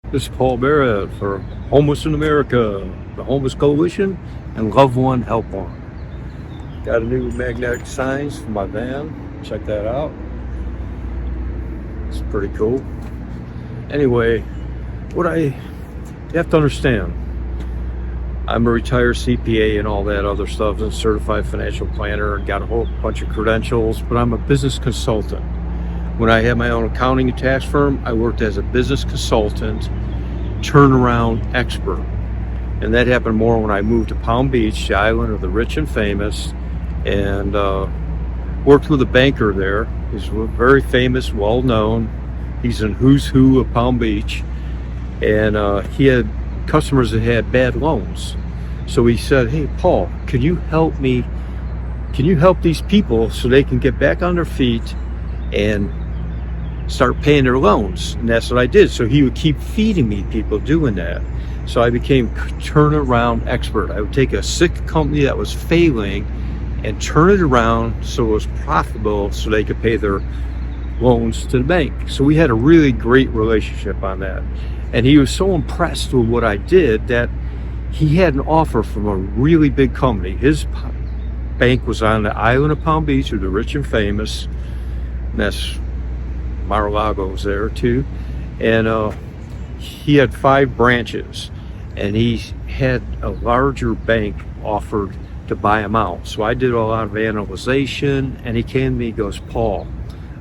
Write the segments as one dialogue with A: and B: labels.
A: This is Paul Barrett for Homeless in America, the Homeless Coalition, and Loved One Help One. Got a new magnetic signs for my van. Check that out. It's pretty cool. Anyway, you have to understand, I'm a retired CPA and all that other stuff, and certified financial planner, and got a whole bunch of credentials, but I'm a business consultant. When I had my own accounting and tax firm, I worked as a business consultant, turnaround expert. And that happened more when I moved to Palm Beach, the island of the rich and famous, and worked with a banker there. He's very famous, well known. He's in who's who of Palm Beach. And he had customers that had bad loans. So he said, "Hey, Paul, can you help me? Can you help these people so they can get back on their feet and start paying their loans?" And that's what I did. So he would keep feeding me people doing that. So I became turnaround expert. I would take a sick company that was failing and turn it around so it was profitable so they could pay their loans to the bank. So we had a really great relationship on that. And he was so impressed with what I did that he had an offer from a really big company. His bank was on the island of Palm Beach, or the rich and famous. And that's Mar-a-Lago's there too. And he had 5 branches, and he had a larger bank offered to buy him out. So I did a lot of analyzation, and he came to me, he goes, "Paul,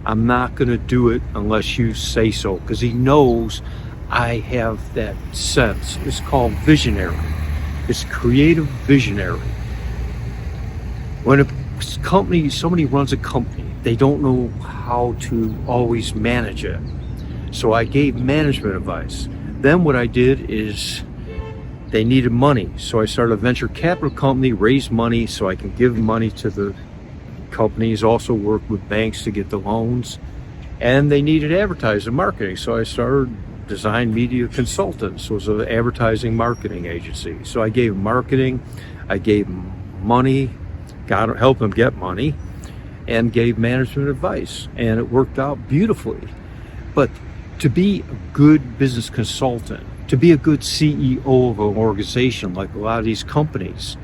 A: I'm not going to do it unless you say so," because he knows I have that sense. It's called visionary. It's creative visionary. When somebody runs a company, they don't know how to always manage it. So I gave management advice. Then what I did is they needed money. So I started a venture capital company, raised money so I can give money to the companies, also work with banks to get the loans. And they needed advertising and marketing. So I started Design Media Consultants. It was an advertising marketing agency. So I gave marketing, I gave money, helped them get money, and gave management advice, and it worked out beautifully. But to be a good business consultant, to be a good CEO of an organization like a lot of these companies,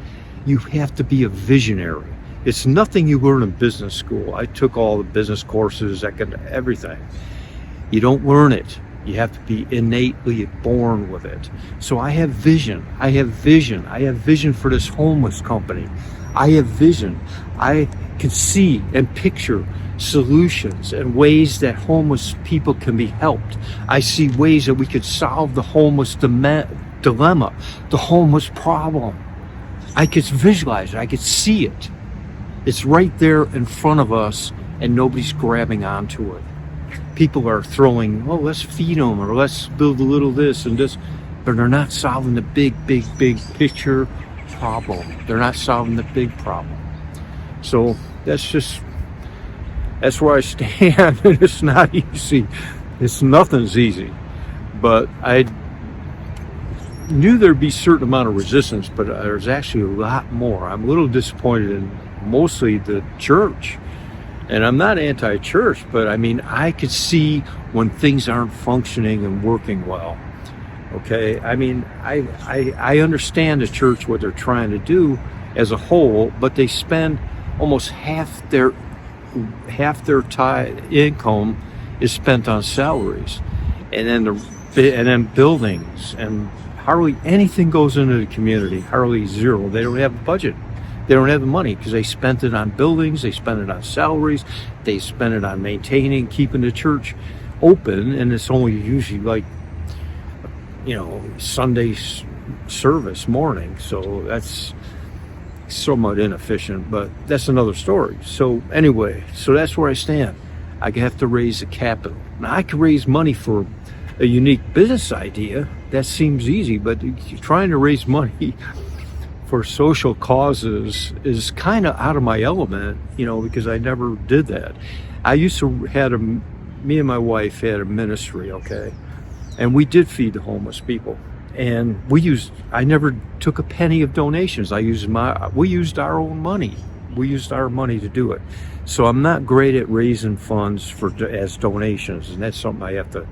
A: you have to be a visionary. It's nothing you learn in business school. I took all the business courses, everything. You don't learn it. You have to be innately born with it. So I have vision. I have vision for this homeless company. I have vision. I can see and picture solutions and ways that homeless people can be helped. I see ways that we could solve the homeless dilemma, the homeless problem. I could visualize it. I could see it. It's right there in front of us, and nobody's grabbing onto it. People are throwing, "Oh, let's feed them," or "let's build a little this and this," but they're not solving the big picture problem. They're not solving the big problem. So that's where I stand. And it's not easy. Nothing's easy. But I knew there'd be a certain amount of resistance, but there's actually a lot more. I'm a little disappointed in mostly the church. And I'm not anti-church, but I mean, I could see when things aren't functioning and working well. Okay, I mean, I understand the church, what they're trying to do as a whole, but they spend almost half their income is spent on salaries, and then buildings, and hardly anything goes into the community. Hardly zero. They don't have a budget. They don't have the money because they spent it on buildings, they spent it on salaries, they spent it on maintaining, keeping the church open, and it's only usually like, Sunday service morning. So that's somewhat inefficient, but that's another story. So anyway, so that's where I stand. I have to raise the capital. Now I can raise money for a unique business idea. That seems easy, but trying to raise money for social causes is kind of out of my element, because I never did that. I used to me and my wife had a ministry, okay? And we did feed the homeless people. And I never took a penny of donations. We used our own money. We used our money to do it. So I'm not great at raising funds as donations, and that's something I have to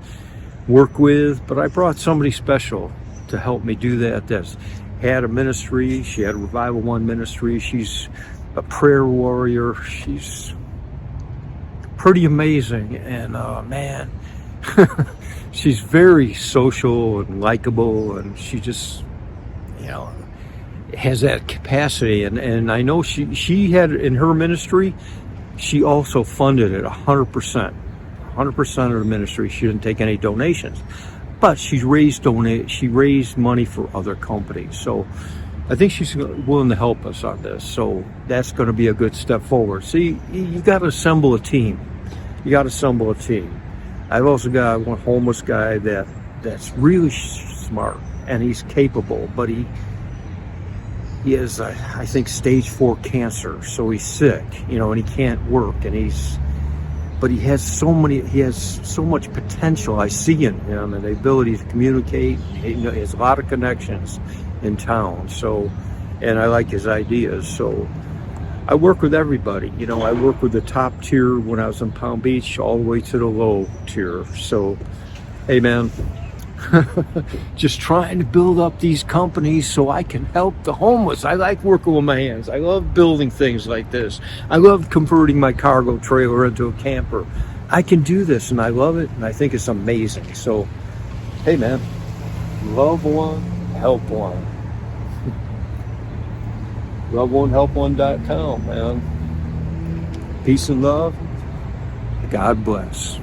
A: work with, but I brought somebody special to help me do that. That's had a ministry. She had a Revival One ministry. She's a prayer warrior. She's pretty amazing, and man, she's very social and likable, and she just, you know, has that capacity. And I know she had in her ministry, she also funded it 100%. 100% of the ministry. She didn't take any donations, but she raised money for other companies. So I think she's willing to help us on this. So that's going to be a good step forward. See, you got to assemble a team. I've also got one homeless guy that's really smart, and he's capable, but he has, I think, stage 4 cancer. So he's sick, and he can't work, but he has so much potential. I see in him, and the ability to communicate. He has a lot of connections in town. So, and I like his ideas. So I work with everybody. I work with the top tier when I was in Palm Beach, all the way to the low tier. So, hey man, just trying to build up these companies so I can help the homeless. I like working with my hands. I love building things like this. I love converting my cargo trailer into a camper. I can do this, and I love it, and I think it's amazing. So, hey man, love one, help one. LoveOneHelpOne.com, man. Peace and love. God bless.